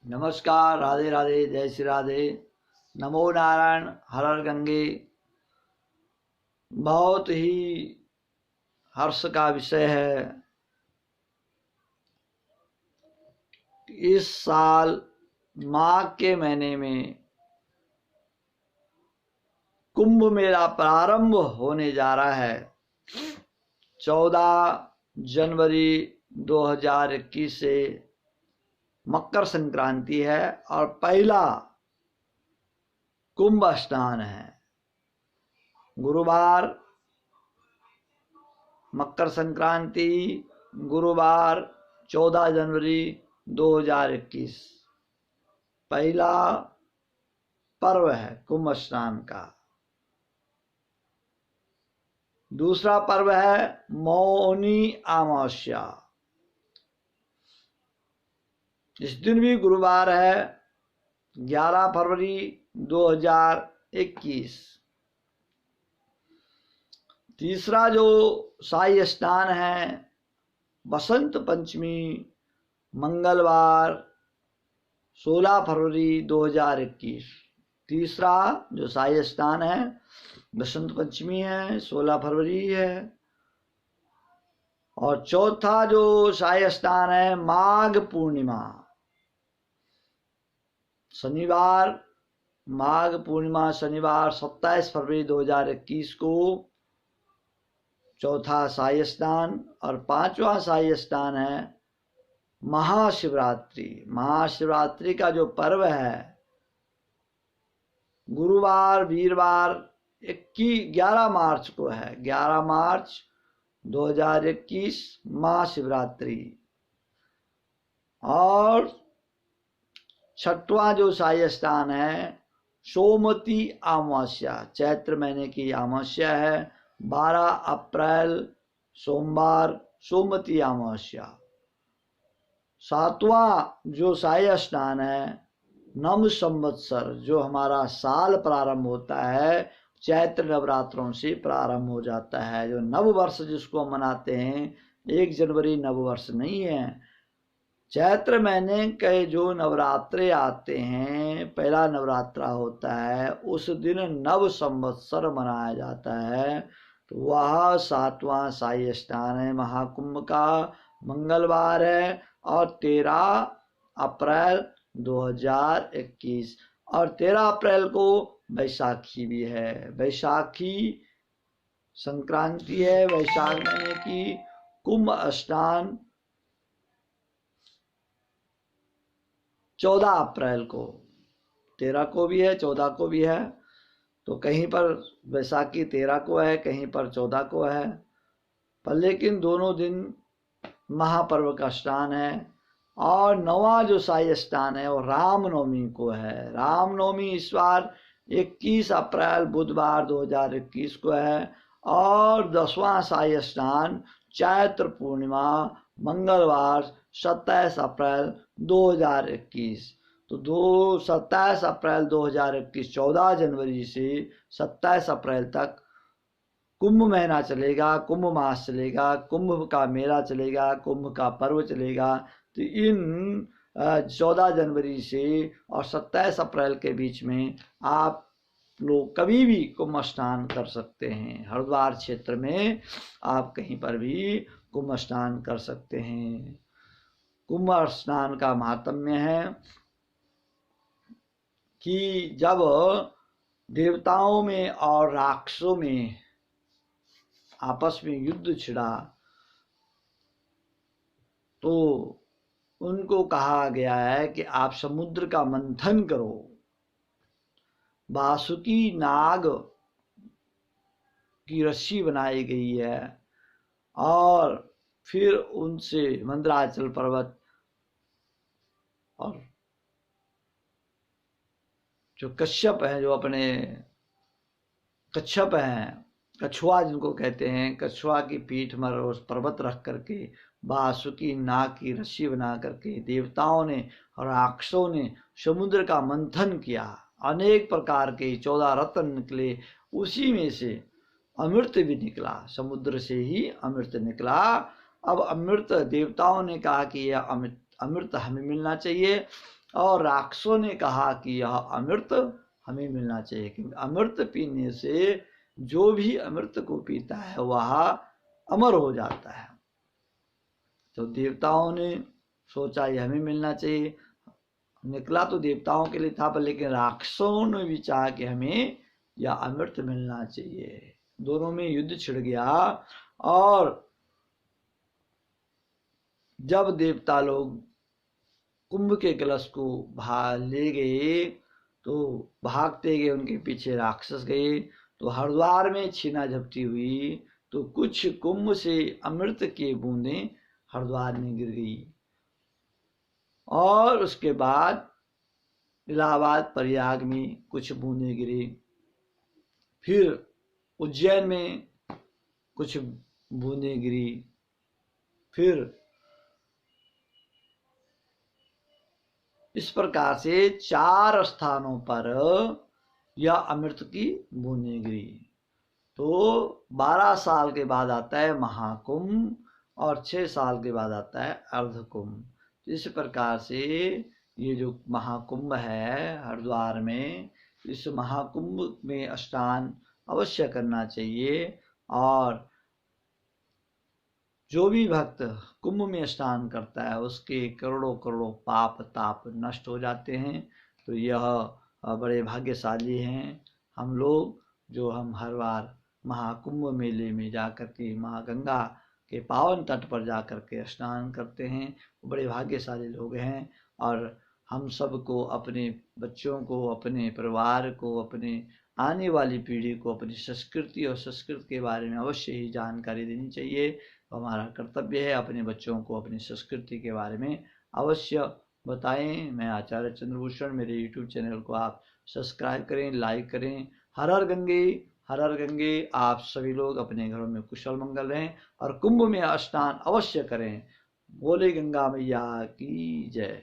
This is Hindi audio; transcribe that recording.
नमस्कार, राधे राधे, जय श्री राधे। नमो नारायण, हर हर गंगे। बहुत ही हर्ष का विषय है। इस साल माघ के महीने में कुंभ मेला प्रारंभ होने जा रहा है। 14 जनवरी 2021 से मकर संक्रांति है और पहला कुंभ स्नान है। गुरुवार मकर संक्रांति, गुरुवार 14 जनवरी 2021 पहला पर्व है कुंभ स्नान का। दूसरा पर्व है मौनी अमावस्या। इस दिन भी गुरुवार है, 11 फरवरी 2021। तीसरा जो शाही स्नान है बसंत पंचमी, मंगलवार 16 फरवरी 2021। तीसरा जो शाही स्नान है बसंत पंचमी है, 16 फरवरी है। और चौथा जो शाही स्नान है माघ पूर्णिमा, शनिवार, माघ पूर्णिमा शनिवार 27 फरवरी 2021 को चौथा शाही स्नान। और पांचवा शाही स्नान है महाशिवरात्रि। महाशिवरात्रि का जो पर्व है गुरुवार, वीरवार 11 मार्च को है, 11 मार्च 2021 महाशिवरात्रि। और छठवां जो शाही स्नान है सोमवती अमावस्या, चैत्र महीने की अमावस्या है, 12 अप्रैल सोमवार सोमवती अमावस्या। सातवां जो शाही स्नान है नव संवत्सर, जो हमारा साल प्रारंभ होता है चैत्र नवरात्रों से प्रारंभ हो जाता है। जो नव वर्ष जिसको हम मनाते हैं, 1 जनवरी नव वर्ष नहीं है। चैत्र महीने के जो नवरात्रे आते हैं, पहला नवरात्रा होता है, उस दिन नव संवत्सर मनाया जाता है। तो वह 7वां शाही स्नान है महाकुंभ का, मंगलवार है और 13 अप्रैल 2021। और 13 अप्रैल को बैसाखी भी है। बैसाखी संक्रांति है वैशाख महीने की। कुंभ स्नान 14 अप्रैल को, 13 को भी है 14 को भी है। तो कहीं पर बैसाखी 13 को है, कहीं पर 14 को है, पर लेकिन दोनों दिन महापर्व का स्नान है। और 9वां जो शाही स्नान है वो रामनवमी को है। रामनवमी इस बार 21 अप्रैल बुधवार 2021 को है। और 10वां शाही स्नान चैत्र पूर्णिमा मंगलवार 27 अप्रैल 2021। तो 27 अप्रैल 2021 14 जनवरी से 27 अप्रैल तक कुंभ महीना चलेगा, कुंभ मास चलेगा, कुंभ का मेला चलेगा, कुंभ का पर्व चलेगा। तो इन 14 जनवरी से और 27 अप्रैल के बीच में आप लोग कभी भी कुंभ स्नान कर सकते हैं। हरिद्वार क्षेत्र में आप कहीं पर भी कुंभ स्नान कर सकते हैं। कुंभ स्नान का महात्म्य है कि जब देवताओं में और राक्षसों में आपस में युद्ध छिड़ा तो उनको कहा गया है कि आप समुद्र का मंथन करो। वासुकी नाग की रस्सी बनाई गई है और फिर उनसे मंदराचल पर्वत और जो कश्यप है, जो अपने कच्छप हैं, कछुआ जिनको कहते हैं, कछुआ की पीठ पर उस पर्वत रख करके वासुकी नाग की रस्सी बना करके देवताओं ने और राक्षसों ने समुद्र का मंथन किया। अनेक प्रकार के 14 रत्न निकले, उसी में से अमृत भी निकला, समुद्र से ही अमृत निकला। अब अमृत देवताओं ने कहा कि यह अमृत हमें मिलना चाहिए। और राक्षसों ने कहा कि यह अमृत हमें मिलना चाहिए, क्योंकि अमृत पीने से जो भी अमृत को पीता है वह अमर हो जाता है। तो देवताओं ने सोचा यह हमें मिलना चाहिए, निकला तो देवताओं के लिए था, पर लेकिन राक्षसों ने भी चाहा कि हमें यह अमृत मिलना चाहिए। दोनों में युद्ध छिड़ गया, और जब देवता लोग कुंभ के कलश को ले गए तो भागते गए, उनके पीछे राक्षस गए, तो हरिद्वार में छीना झपटी हुई, तो कुछ कुंभ से अमृत की बूंदें हरिद्वार में गिर गई, और उसके बाद इलाहाबाद प्रयाग में कुछ बूंदें गिरी, फिर उज्जैन में कुछ बूंदें गिरी, फिर इस प्रकार से 4 स्थानों पर यह अमृत की बूंदें गिरी। तो 12 साल के बाद आता है महाकुंभ, और 6 साल के बाद आता है अर्धकुंभ। तो इस प्रकार से ये जो महाकुंभ है हरिद्वार में, इस महाकुंभ में स्नान अवश्य करना चाहिए, और जो भी भक्त कुंभ में स्नान करता है उसके करोड़ों करोड़ों पाप ताप नष्ट हो जाते हैं। तो यह बड़े भाग्यशाली हैं हम लोग, जो हम हर बार महाकुंभ मेले में जाकर के माँ गंगा के पावन तट पर जाकर के स्नान करते हैं, बड़े भाग्यशाली लोग हैं। और हम सबको, अपने बच्चों को, अपने परिवार को, अपने आने वाली पीढ़ी को अपनी संस्कृति और संस्कृति के बारे में अवश्य ही जानकारी देनी चाहिए। हमारा कर्तव्य है अपने बच्चों को अपनी संस्कृति के बारे में अवश्य बताएं। मैं आचार्य चंद्रभूषण, मेरे यूट्यूब चैनल को आप सब्सक्राइब करें, लाइक करें। हर हर गंगे, हर हर गंगे। आप सभी लोग अपने घरों में कुशल मंगल रहें और कुंभ में स्नान अवश्य करें। बोले गंगा मैया की जय।